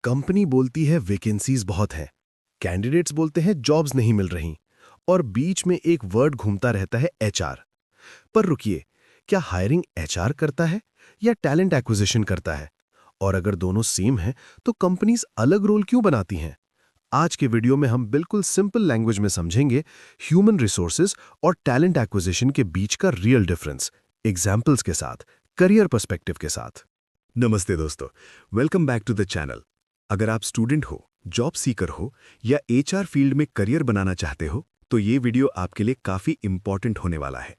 Company बोलती है vacancies बहुत हैं, कैंडिडेट्स बोलते हैं जॉब्स नहीं मिल रही, और बीच में एक वर्ड घूमता रहता है एचआर। पर रुकिए, क्या हायरिंग एचआर करता है या टैलेंट एक्विजिशन करता है? और अगर दोनों सेम हैं, तो कंपनीज अलग रोल क्यों बनाती हैं? आज के वीडियो में हम बिल्कुल सिंपल लैंग्वेज में समझेंगे ह्यूमन रिसोर्सेज और टैलेंट एक्विजिशन के बीच का रियल डिफरेंस, एग्जाम्पल्स के साथ, करियर पर्सपेक्टिव के साथ। नमस्ते दोस्तों, welcome back to the channel. अगर आप स्टूडेंट हो, जॉब सीकर हो या एचआर फील्ड में करियर बनाना चाहते हो, तो ये वीडियो आपके लिए काफ़ी इंपॉर्टेंट होने वाला है,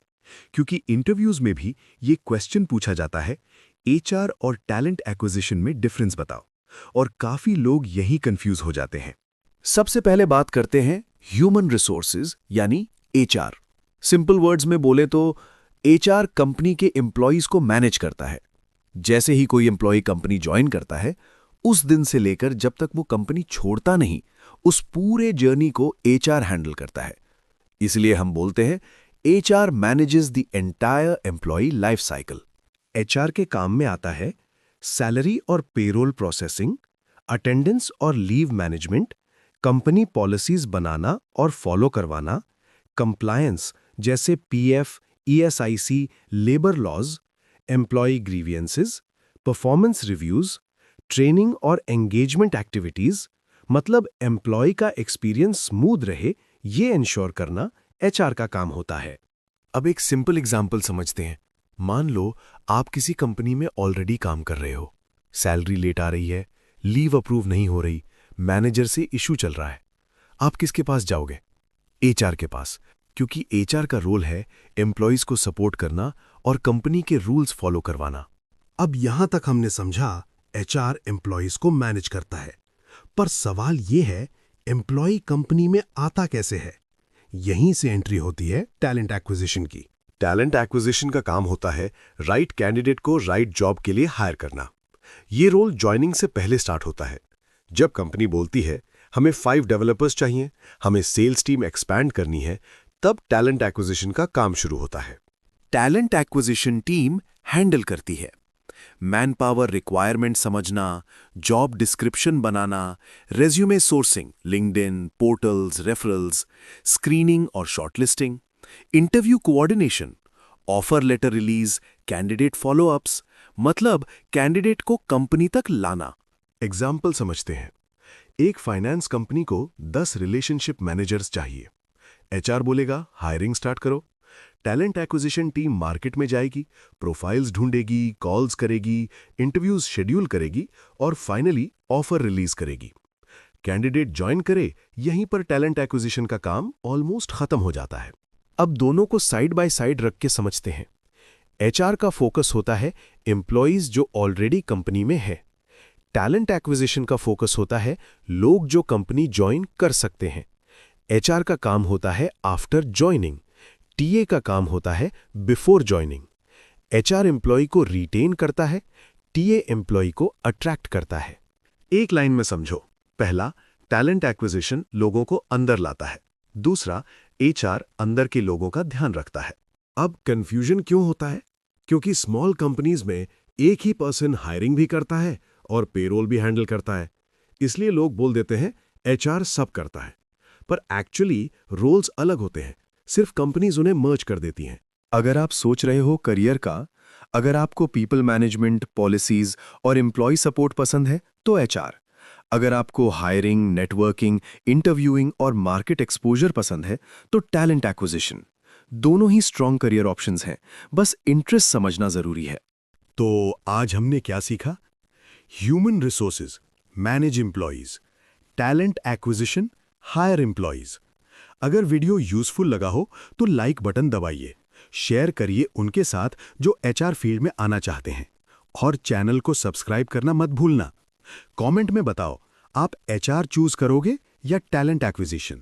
क्योंकि इंटरव्यूज में भी ये क्वेश्चन पूछा जाता है, एचआर और टैलेंट एक्विजिशन में डिफरेंस बताओ, और काफ़ी लोग यही कंफ्यूज हो जाते हैं। सबसे पहले बात करते हैं ह्यूमन रिसोर्सेज यानी एचआर। सिंपल वर्ड्स में बोले तो एचआर कंपनी के एम्प्लॉयज को मैनेज करता है। जैसे ही कोई एम्प्लॉय कंपनी ज्वाइन करता है, उस दिन से लेकर जब तक वो कंपनी छोड़ता नहीं, उस पूरे जर्नी को एचआर हैंडल करता है। इसलिए हम बोलते हैं HR manages the entire employee life cycle. HR के काम में आता है सैलरी और पेरोल प्रोसेसिंग, अटेंडेंस और लीव मैनेजमेंट, कंपनी पॉलिसीज बनाना और फॉलो करवाना, कंप्लायंस जैसे PF, ESIC, labour laws, employee grievances, performance reviews, training और एंगेजमेंट एक्टिविटीज, मतलब एम्प्लॉय का एक्सपीरियंस स्मूथ रहे, ये इंश्योर करना एचआर का काम होता है। अब एक सिंपल एग्जाम्पल समझते हैं। मान लो आप किसी कंपनी में ऑलरेडी काम कर रहे हो, सैलरी लेट आ रही है, लीव अप्रूव नहीं हो रही, मैनेजर से इशू चल रहा है। आप किसके पास जाओगे? एचआर के पास, क्योंकि एचआर का रोल है एम्प्लॉयज को सपोर्ट करना और कंपनी के रूल्स फॉलो करवाना। अब यहां तक हमने समझा एचआर एम्प्लॉयज को मैनेज करता है, पर सवाल यह है एम्प्लॉय कंपनी में आता कैसे है? यहीं से एंट्री होती है टैलेंट एक्विजिशन की। टैलेंट एक्विजिशन का काम होता है राइट कैंडिडेट को राइट जॉब के लिए हायर करना। ये रोल ज्वाइनिंग से पहले स्टार्ट होता है। जब कंपनी बोलती है हमें 5 डेवलपर्स चाहिए, हमें सेल्स टीम एक्सपैंड करनी है, तब टैलेंट एक्विजिशन का काम शुरू होता है। टैलेंट एक्विजिशन टीम हैंडल करती है मैन पावर रिक्वायरमेंट समझना, जॉब डिस्क्रिप्शन बनाना, resume sourcing, LinkedIn, portals, referrals, screening और shortlisting, interview coordination, offer letter release, candidate followups, मतलब कैंडिडेट को कंपनी तक लाना। एग्जाम्पल समझते हैं। एक फाइनेंस कंपनी को 10 रिलेशनशिप मैनेजर्स चाहिए। एचआर बोलेगा हायरिंग स्टार्ट करो। टैलेंट एक्विजिशन टीम मार्केट में जाएगी, प्रोफाइल्स ढूंढेगी, कॉल्स करेगी, इंटरव्यूज शेड्यूल करेगी और फाइनली ऑफर रिलीज करेगी। कैंडिडेट ज्वाइन करे, यहीं पर टैलेंट एक्विजिशन का काम ऑलमोस्ट खत्म हो जाता है। अब दोनों को साइड बाय साइड रख के समझते हैं। एचआर का फोकस होता है एम्प्लॉयज जो ऑलरेडी कंपनी में है। टैलेंट एक्विजिशन का फोकस होता है लोग जो कंपनी ज्वाइन कर सकते हैं। एचआर का काम होता है आफ्टर ज्वाइनिंग, टीए का काम होता है बिफोर ज्वाइनिंग। एचआर एम्प्लॉय को रिटेन करता है, टीए एम्प्लॉय को अट्रैक्ट करता है। एक लाइन में समझो। पहला, टैलेंट एक्विजिशन लोगों को अंदर लाता है। दूसरा, एचआर अंदर के लोगों का ध्यान रखता है। अब कंफ्यूजन क्यों होता है? क्योंकि स्मॉल कंपनीज में एक ही पर्सन हायरिंग भी करता है और पेरोल भी हैंडल करता है। इसलिए लोग बोल देते हैं एचआर सब करता है, पर एक्चुअली रोल्स अलग होते हैं, सिर्फ कंपनीज उन्हें मर्ज कर देती हैं। अगर आप सोच रहे हो करियर का, अगर आपको पीपल मैनेजमेंट, पॉलिसीज और एम्प्लॉय सपोर्ट पसंद है तो एचआर। अगर आपको हायरिंग, नेटवर्किंग, इंटरव्यूइंग और मार्केट एक्सपोजर पसंद है तो टैलेंट एक्विजिशन। दोनों ही स्ट्रॉन्ग करियर ऑप्शंस हैं, बस इंटरेस्ट समझना जरूरी है। तो आज हमने क्या सीखा? Human resources manage employees, talent acquisition hire employees. अगर वीडियो यूजफुल लगा हो तो लाइक बटन दबाइए, शेयर करिए उनके साथ जो एचआर फील्ड में आना चाहते हैं, और चैनल को सब्सक्राइब करना मत भूलना। कमेंट में बताओ, आप एचआर चूज करोगे या टैलेंट एक्विजिशन?